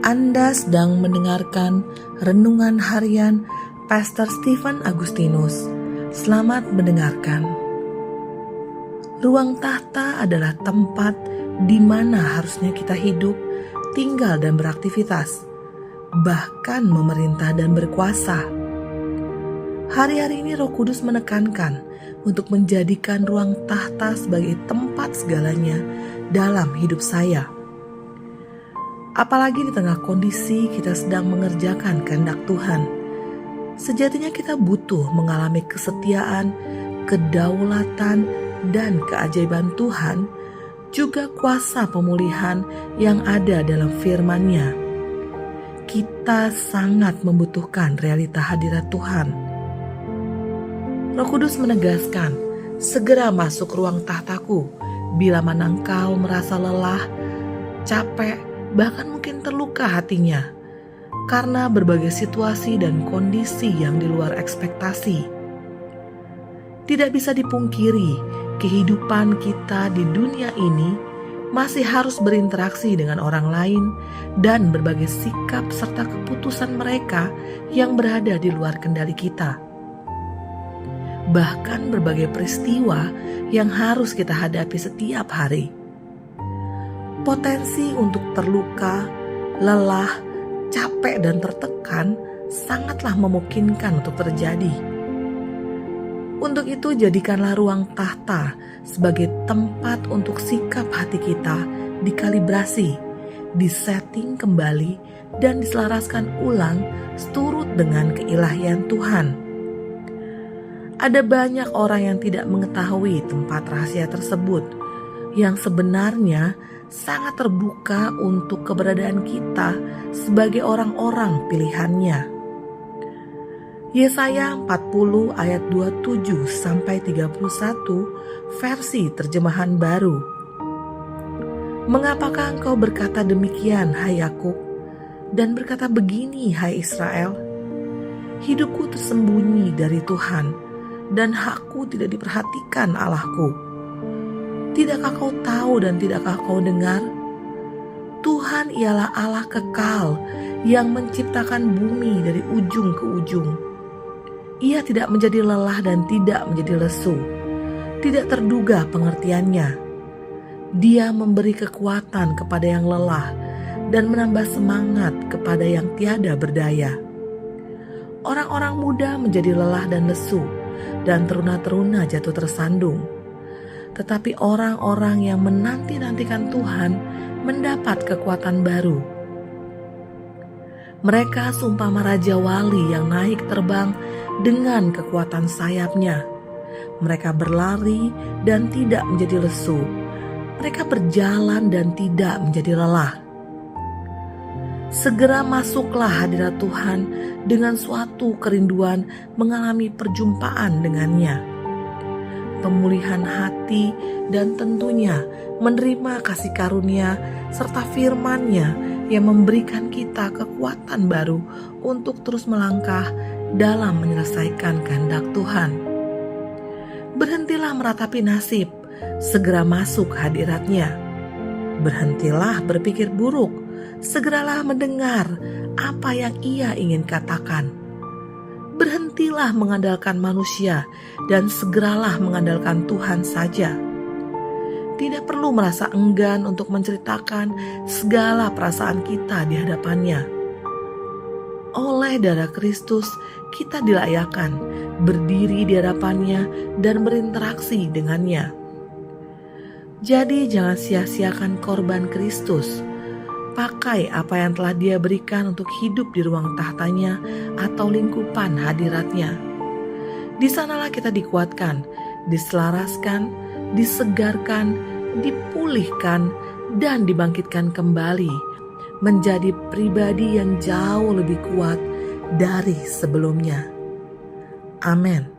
Anda sedang mendengarkan Renungan Harian Pastor Stephen Agustinus. Selamat mendengarkan. Ruang tahta adalah tempat di mana harusnya kita hidup, tinggal dan beraktivitas, bahkan memerintah dan berkuasa. Hari-hari ini Roh Kudus menekankan untuk menjadikan ruang tahta sebagai tempat segalanya dalam hidup saya. Apalagi di tengah kondisi kita sedang mengerjakan kehendak Tuhan. Sejatinya kita butuh mengalami kesetiaan, kedaulatan, dan keajaiban Tuhan, juga kuasa pemulihan yang ada dalam firman-Nya. Kita sangat membutuhkan realita hadirat Tuhan. Roh Kudus menegaskan, segera masuk ruang tahtaku bila mana engkau merasa lelah, capek, bahkan mungkin terluka hatinya karena berbagai situasi dan kondisi yang di luar ekspektasi. Tidak bisa dipungkiri, kehidupan kita di dunia ini masih harus berinteraksi dengan orang lain dan berbagai sikap serta keputusan mereka yang berada di luar kendali kita. Bahkan berbagai peristiwa yang harus kita hadapi setiap hari. Potensi untuk terluka, lelah, capek, dan tertekan sangatlah memungkinkan untuk terjadi. Untuk itu, jadikanlah ruang tahta sebagai tempat untuk sikap hati kita dikalibrasi, disetting kembali, dan diselaraskan ulang seturut dengan keilahian Tuhan. Ada banyak orang yang tidak mengetahui tempat rahasia tersebut, yang sebenarnya sangat terbuka untuk keberadaan kita sebagai orang-orang pilihannya. Yesaya 40 ayat 27-31 versi terjemahan baru. Mengapakah engkau berkata demikian, hai Yakub, dan berkata begini, hai Israel? Hidupku tersembunyi dari Tuhan, dan hakku tidak diperhatikan Allahku. Tidakkah kau tahu dan tidakkah kau dengar? Tuhan ialah Allah kekal yang menciptakan bumi dari ujung ke ujung. Ia tidak menjadi lelah dan tidak menjadi lesu. Tidak terduga pengertiannya. Dia memberi kekuatan kepada yang lelah dan menambah semangat kepada yang tiada berdaya. Orang-orang muda menjadi lelah dan lesu, dan teruna-teruna jatuh tersandung. Tetapi orang-orang yang menanti-nantikan Tuhan mendapat kekuatan baru. Mereka seumpama raja wali yang naik terbang dengan kekuatan sayapnya. Mereka berlari dan tidak menjadi lesu. Mereka berjalan dan tidak menjadi lelah. Segera masuklah hadirat Tuhan dengan suatu kerinduan mengalami perjumpaan dengannya. Pemulihan hati, dan tentunya menerima kasih karunia serta firman-Nya yang memberikan kita kekuatan baru untuk terus melangkah dalam menyelesaikan kehendak Tuhan. Berhentilah meratapi nasib, segera masuk hadirat-Nya. Berhentilah berpikir buruk, segeralah mendengar apa yang Ia ingin katakan. Berhentilah mengandalkan manusia dan segeralah mengandalkan Tuhan saja. Tidak perlu merasa enggan untuk menceritakan segala perasaan kita di hadapannya. Oleh darah Kristus, kita dilayakan berdiri di hadapannya dan berinteraksi dengannya. Jadi jangan sia-siakan korban Kristus. Pakai apa yang telah Dia berikan untuk hidup di ruang tahtanya atau lingkupan hadiratnya. Di sanalah kita dikuatkan, diselaraskan, disegarkan, dipulihkan, dan dibangkitkan kembali menjadi pribadi yang jauh lebih kuat dari sebelumnya. Amin.